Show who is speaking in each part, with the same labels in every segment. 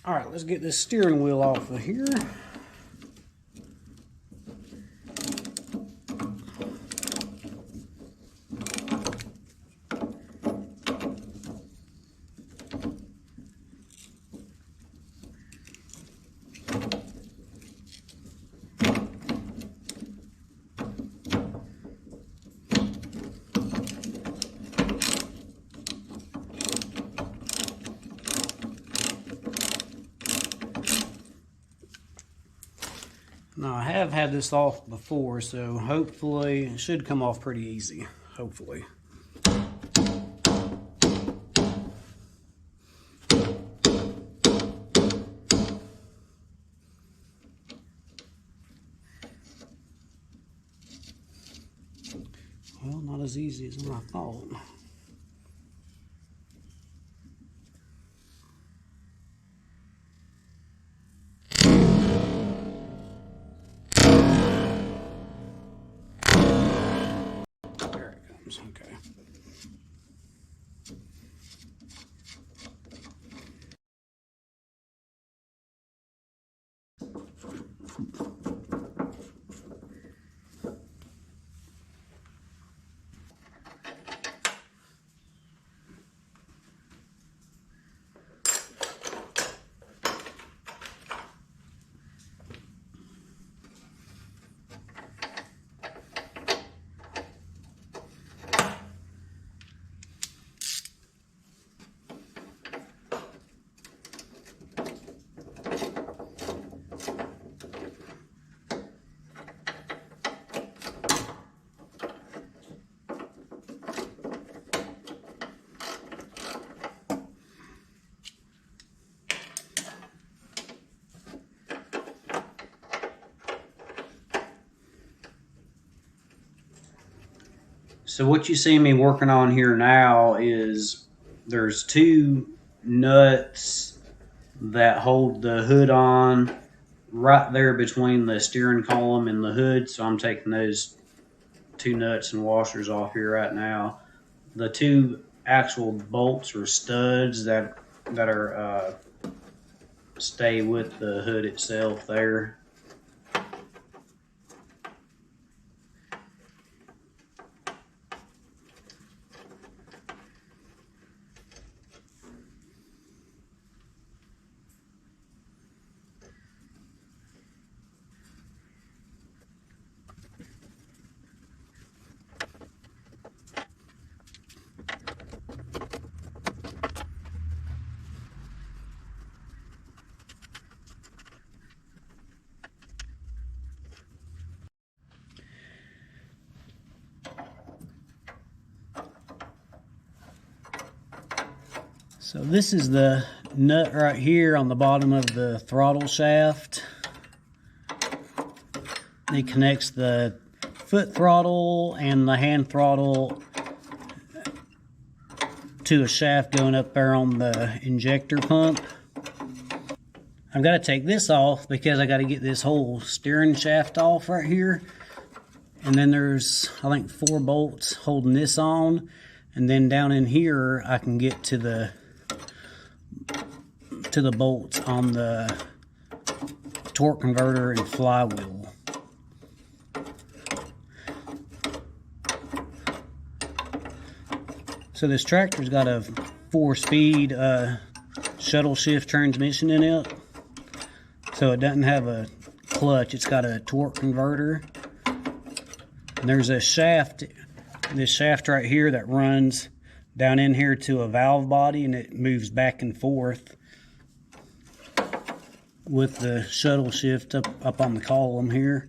Speaker 1: All right, let's get this steering wheel off of here. Now, I have had this off before, so hopefully it should come off pretty easy, hopefully. Well, not as easy as I thought. There it comes, okay. So what you see me working on here now is there's two nuts that hold the hood on right there between the steering column and the hood. So I'm taking those two nuts and washers off here right now. The two actual bolts or studs that are stay with the hood itself there. So this is the nut right here on the bottom of the throttle shaft. It connects the foot throttle and the hand throttle to a shaft going up there on the injector pump. I've got to take this off because I got to get this whole steering shaft off right here. And then there's, I think, 4 bolts holding this on. And then down in here, I can get to the bolts on the torque converter and flywheel. So this tractor's got a 4-speed shuttle shift transmission in it. So it doesn't have a clutch, it's got a torque converter. And there's a shaft, this shaft right here that runs down in here to a valve body, and it moves back and forth with the shuttle shift up on the column here.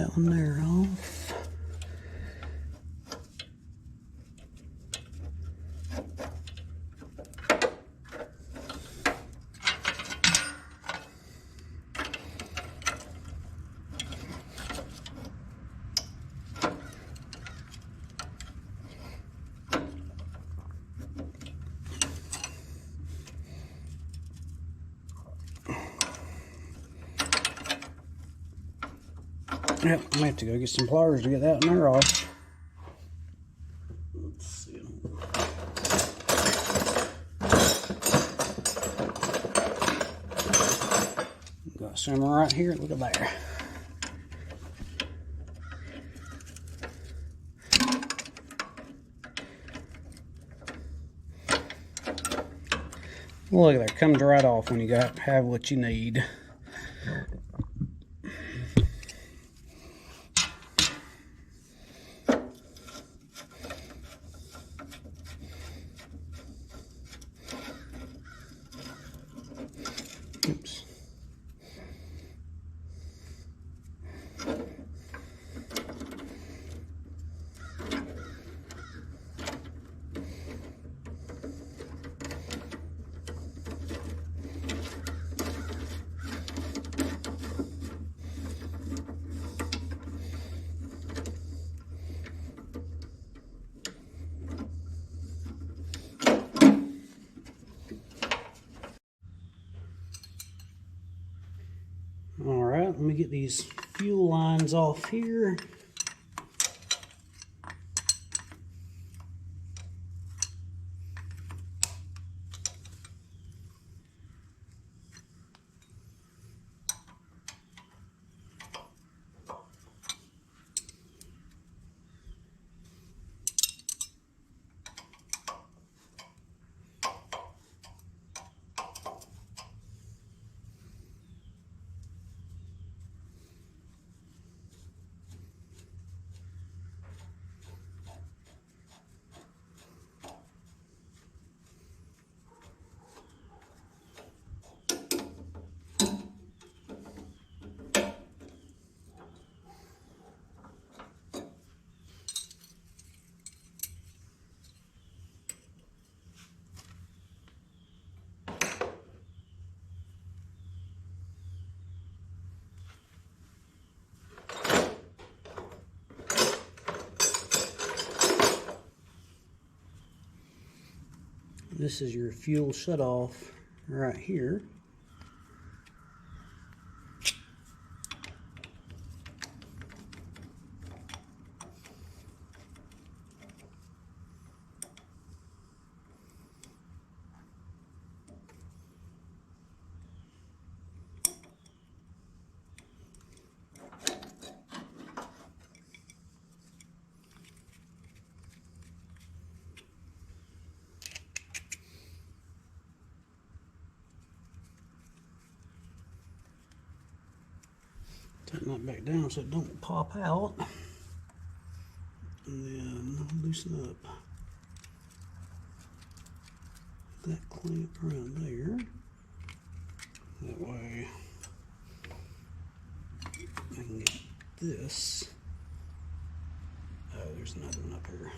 Speaker 1: that one there off. Yep, I may have to go get some pliers to get that one there off. Let's see. Got some right here. Look at there. Look at that. Comes right off when you have what you need. Oops. All right, let me get these fuel lines off here. This is your fuel shutoff right here. Tighten that back down so it don't pop out. And then loosen up that clamp around there. That way I can get this. Oh, there's another one up here.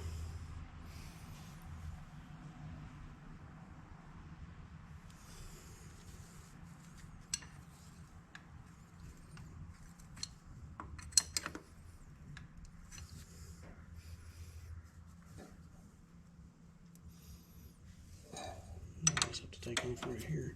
Speaker 1: I just have to take off right here.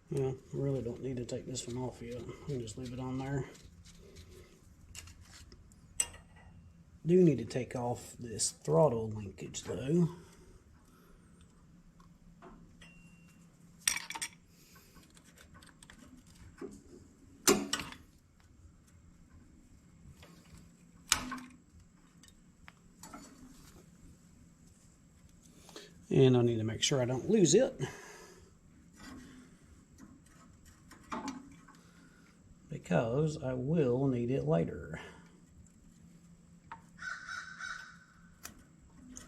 Speaker 1: Well, I really don't need to take this one off yet. I can just leave it on there. Do need to take off this throttle linkage though. And I need to make sure I don't lose it, because I will need it later.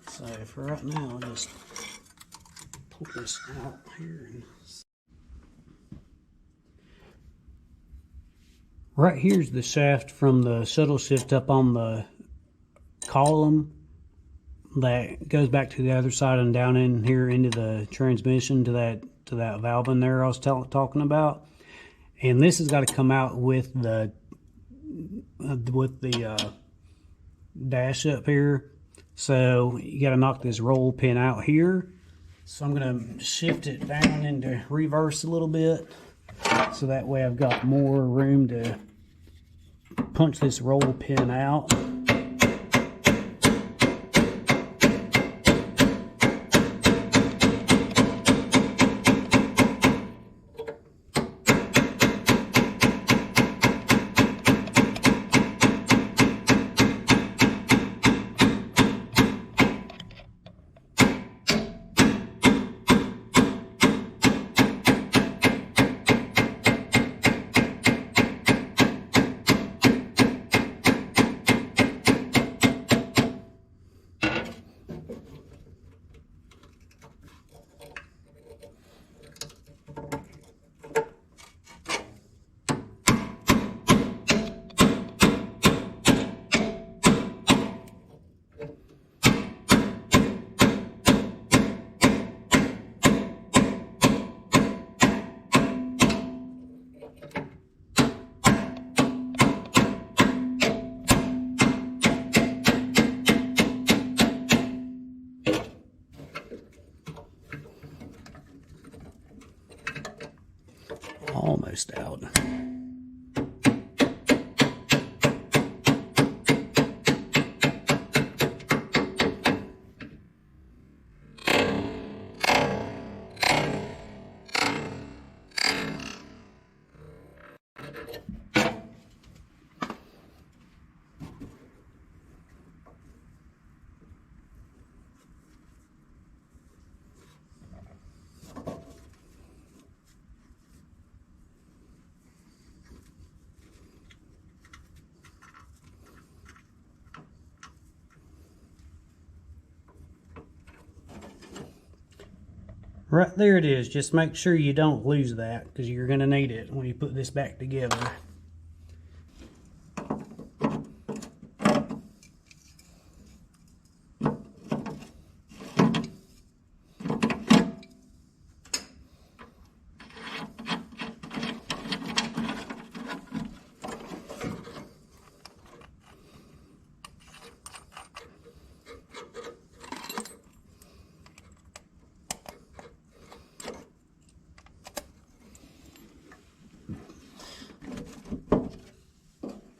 Speaker 1: So for right now, I'll just pull this out here. Right here's the shaft from the shuttle shift up on the column that goes back to the other side and down in here into the transmission to that valve in there I was talking about. And this has got to come out with the dash up here. So you got to knock this roll pin out here. So I'm going to shift it down into reverse a little bit, so that way I've got more room to punch this roll pin out. Almost out. Right there it is. Just make sure you don't lose that, because you're going to need it when you put this back together.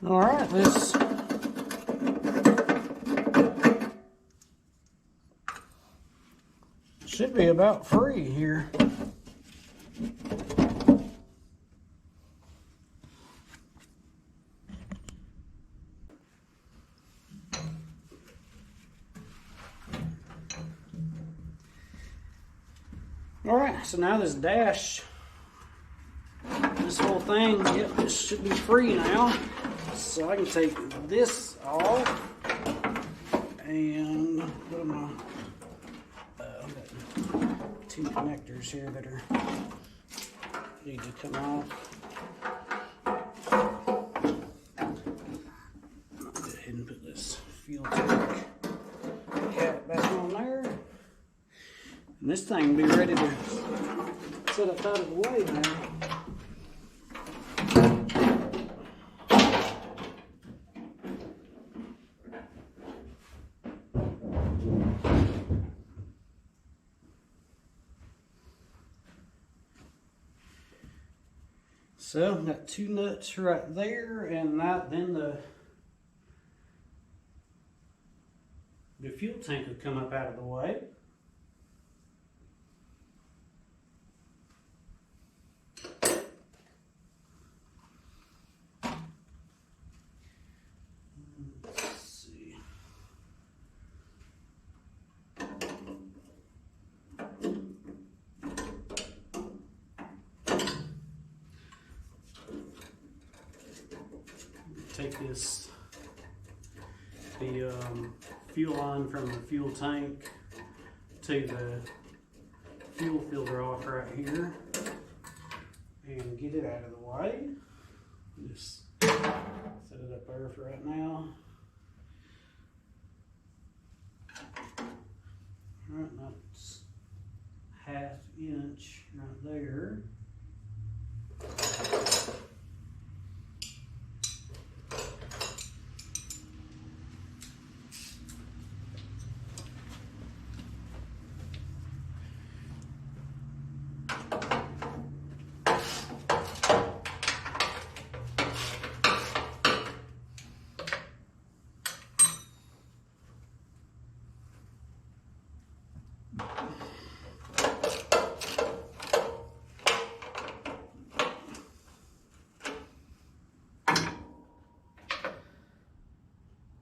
Speaker 1: All right, this should be about free here. All right, so now this dash, this whole thing, yep, this should be free now. So I can take this off and what am I? I've got two connectors here that are need to come off. I'll go ahead and put this fuel tank cap back on there, and this thing will be ready to set up out of the way now. So I've got two nuts right there, and then the fuel tank will come up out of the way. Let's see.
Speaker 2: take the fuel line from the fuel tank to the fuel filter off right here and get it out of the way. Just set it up there for right now. All right, that's 1/2 inch right there.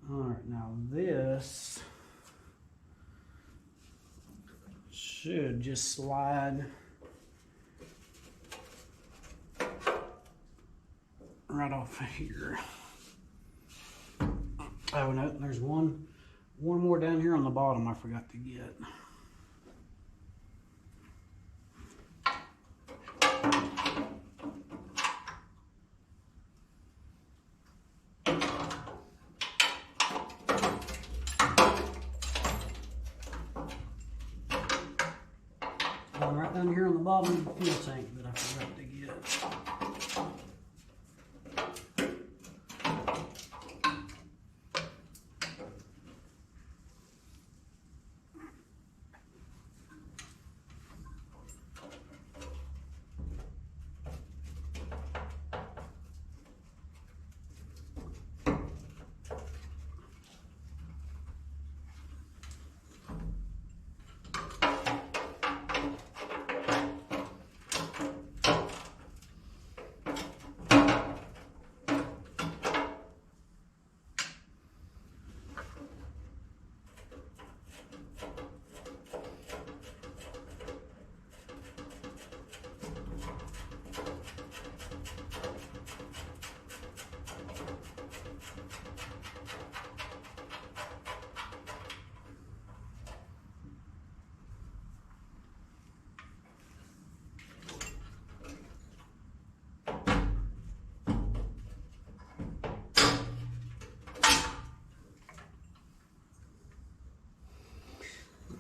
Speaker 2: Alright, now this should just slide right off of here. Oh no, there's one more down here on the bottom I forgot to get. One right down here on the bottom of the fuel tank that I forgot to get.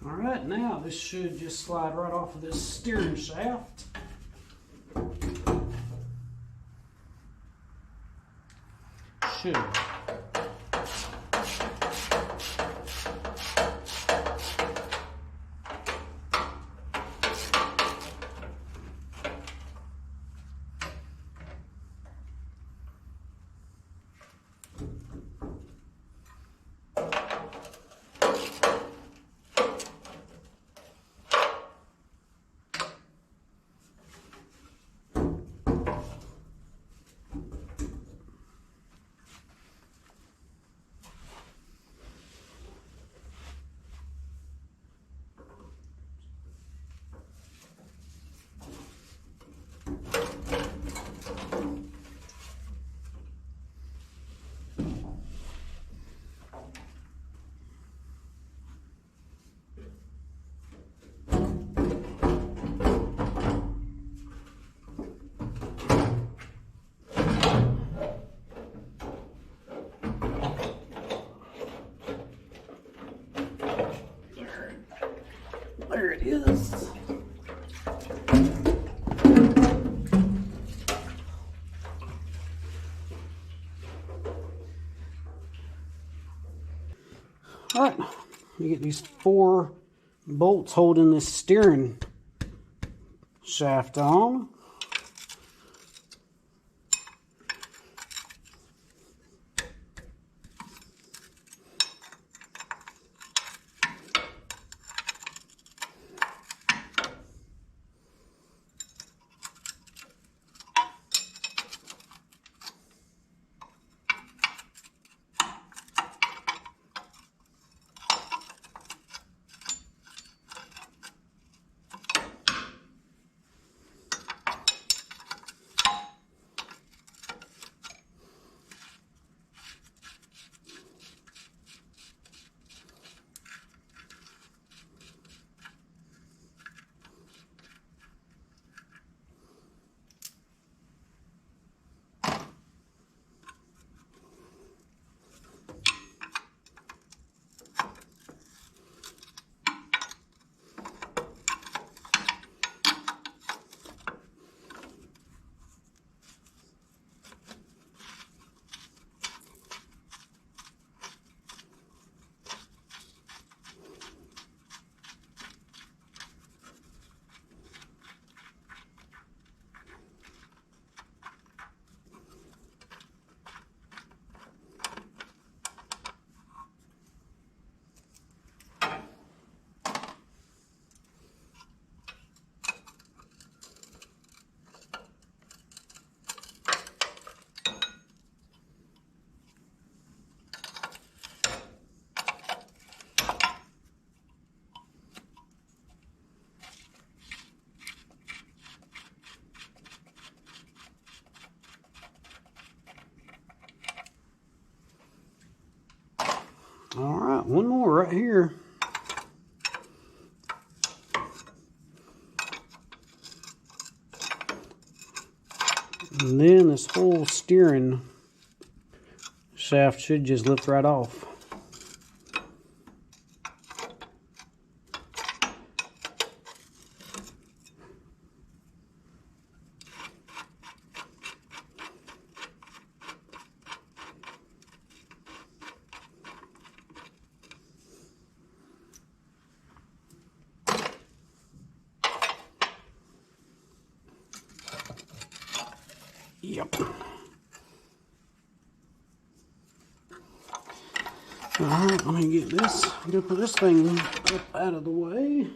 Speaker 2: Alright, now this should just slide right off of this steering shaft. Should. There it is. All right, you get these 4 bolts holding this steering shaft on. All right, one more right here. And then this whole steering shaft should just lift right off. Yep. Alright, let me get this. I'm gonna put this thing up out of the way.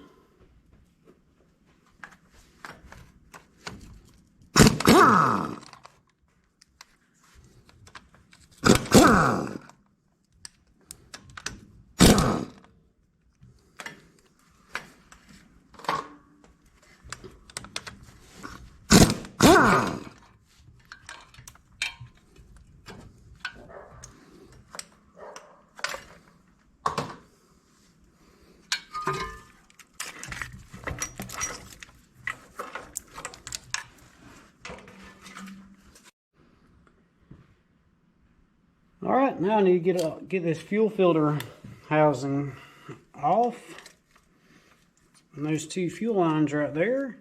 Speaker 2: All right, now I need to get this fuel filter housing off. And those two fuel lines right there.